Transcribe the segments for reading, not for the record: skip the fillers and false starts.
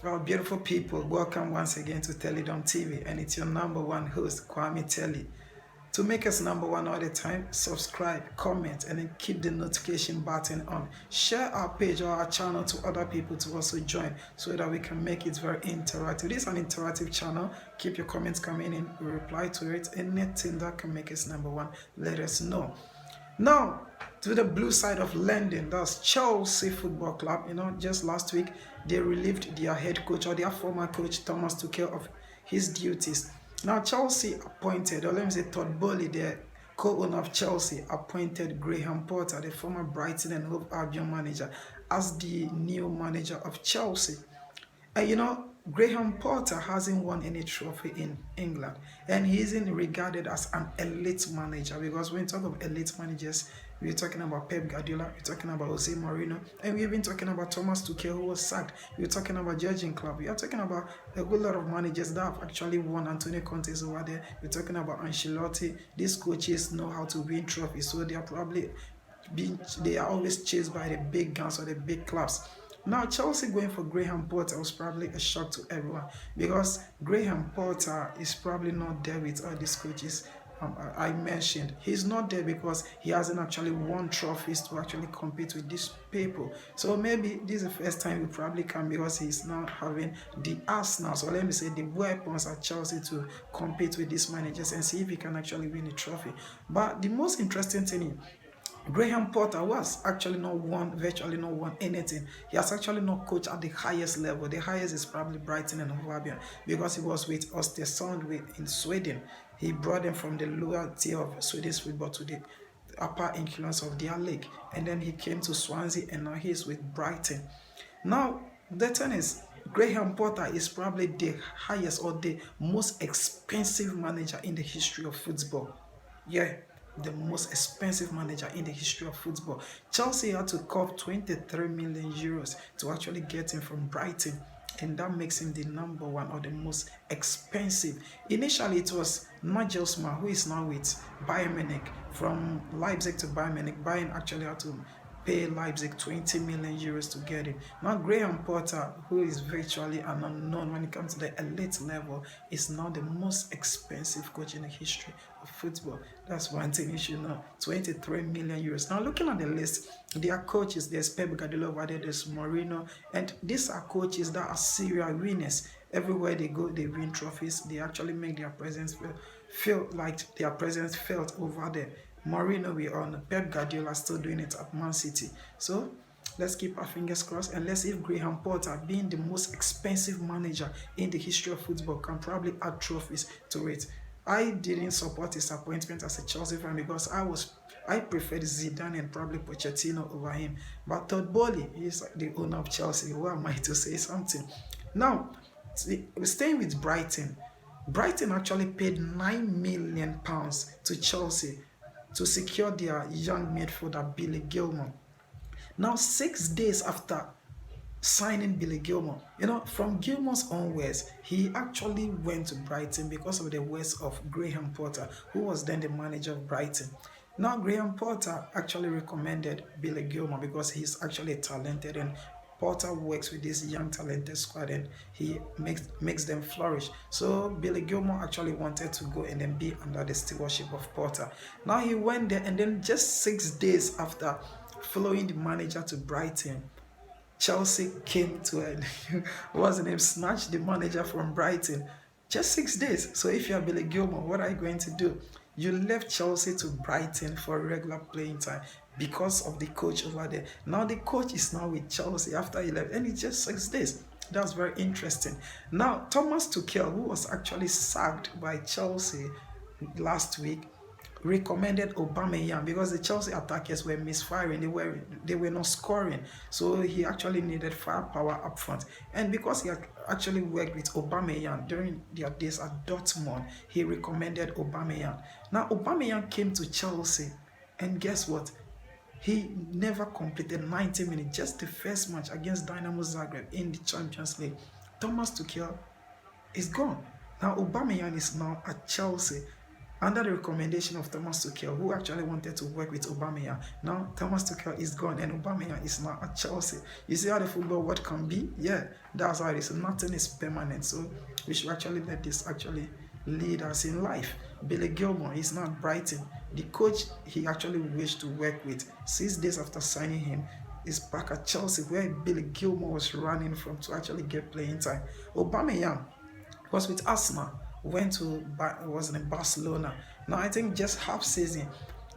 Well, beautiful people, welcome once again to Teledom TV, and it's your number one host, Kwame Telly. To make us number one all the time, subscribe, comment, and then keep the notification button on. Share our page or our channel to other people to also join so that we can make it very interactive. This is an interactive channel. Keep your comments coming in, we reply to it. Anything that can make us number one, let us know. Now, to the blue side of London, that's Chelsea Football Club. Just last week, they relieved their head coach or their former coach, Thomas Tuchel, of his duties. Now, Chelsea appointed, or let me say Todd Bowley, the co-owner of Chelsea, appointed Graham Potter, the former Brighton and Hove Albion manager, as the new manager of Chelsea. And Graham Potter hasn't won any trophy in England, and he isn't regarded as an elite manager, because when we talk of elite managers, we're talking about Pep Guardiola, we're talking about Jose Mourinho, and we've been talking about Thomas Tuchel, who was sacked. We're talking about Jurgen Klopp. We are talking about a good lot of managers that have actually won. Antonio Conte is over there. We're talking about Ancelotti. These coaches know how to win trophies, so they are always chased by the big guns or the big clubs. Now, Chelsea going for Graham Potter was probably a shock to everyone, because Graham Potter is probably not there with all these coaches I mentioned. He's not there because he hasn't actually won trophies to actually compete with these people. So maybe this is the first time he probably can, because he's now having the arsenal, so let me say the weapons at Chelsea to compete with these managers and see if he can actually win a trophy. But the most interesting thing is, Graham Potter was actually virtually not won anything. He has actually not coached at the highest level. The highest is probably Brighton and Hove Albion, because he was with Östersund in Sweden. He brought them from the lower tier of Swedish football to the upper influence of their league. And then he came to Swansea, and now he's with Brighton. Now, the thing is, Graham Potter is probably the highest or the most expensive manager in the history of football. Yeah, the most expensive manager in the history of football. Chelsea had to cough 23 million euros to actually get him from Brighton, and that makes him the number one or the most expensive. Initially, it was Nagelsmann, who is now with Bayern Munich. From Leipzig to Bayern Munich, Bayern actually had to pay Leipzig 20 million euros to get him. Now, Graham Potter, who is virtually an unknown when it comes to the elite level, is now the most expensive coach in the history of football. That's one thing you should know. 23 million euros. Now, looking at the list, there are coaches. There's Pep Guardiola over there, there's Mourinho, and these are coaches that are serial winners. Everywhere they go, they win trophies. They actually make their presence feel like their presence felt over there. Mourinho, we on Pep Guardiola still doing it at Man City. So let's keep our fingers crossed, and let's see if Graham Potter, being the most expensive manager in the history of football, can probably add trophies to it. I didn't support his appointment as a Chelsea fan, because I preferred Zidane and probably Pochettino over him. But Todd Bowley is the owner of Chelsea. Who am I to say something? Now, staying with Brighton. Brighton actually paid £9 million to Chelsea to secure their young midfielder Billy Gilmour. Now, 6 days after signing Billy Gilmour, from Gilmour's onwards, he actually went to Brighton because of the words of Graham Potter, who was then the manager of Brighton. Now, Graham Potter actually recommended Billy Gilmour because he's actually talented, and Potter works with this young talented squad, and he makes them flourish. So Billy Gilmour actually wanted to go and then be under the stewardship of Potter. Now he went there, and then just 6 days after following the manager to Brighton, Chelsea came to what's the name, snatched the manager from Brighton. Just 6 days. So if you are Billy Gilmour, what are you going to do? You left Chelsea to Brighton for regular playing time because of the coach over there. Now the coach is now with Chelsea after he left, and it's just 6 days. That's very interesting. Now, Thomas Tuchel, who was actually sacked by Chelsea last week, recommended Aubameyang because the Chelsea attackers were misfiring. They were not scoring. So he actually needed firepower up front. And because he had actually worked with Aubameyang during their days at Dortmund, he recommended Aubameyang. Now, Aubameyang came to Chelsea, and guess what? He never completed 90 minutes, just the first match against Dynamo Zagreb in the Champions League. Thomas Tuchel is gone. Now, Aubameyang is now at Chelsea. under the recommendation of Thomas Tuchel, who actually wanted to work with Aubameyang. Now Thomas Tuchel is gone and Aubameyang is now at Chelsea. You see how the football world can be? Yeah, that's how it is. Nothing is permanent. So we should actually let this actually lead us in life. Billy Gilmore is now at Brighton. The coach he actually wished to work with 6 days after signing him is back at Chelsea, where Billy Gilmore was running from to actually get playing time. Aubameyang was with Arsenal, was in Barcelona. Now I think just half season,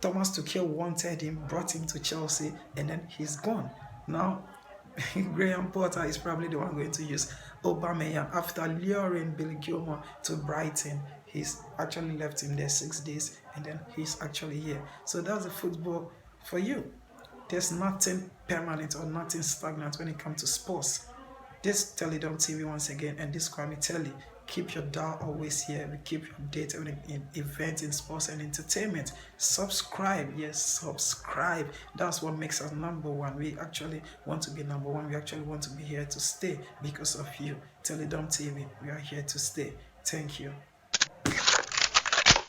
Thomas Tuchel wanted him, brought him to Chelsea, and then he's gone. Now Graham Potter is probably the one going to use Aubameyang after luring Billy Gilmore to Brighton. He's actually left him there 6 days, and then he's actually here. So that's the football for you. There's nothing permanent or nothing stagnant when it comes to sports. This Teledom TV once again, and this Kwame Telly. Keep your dial always here. We keep you updated in events in sports and entertainment. Subscribe, yes, subscribe. That's what makes us number one. We actually want to be number one. We actually want to be here to stay because of you. Teledom TV, we are here to stay. Thank you.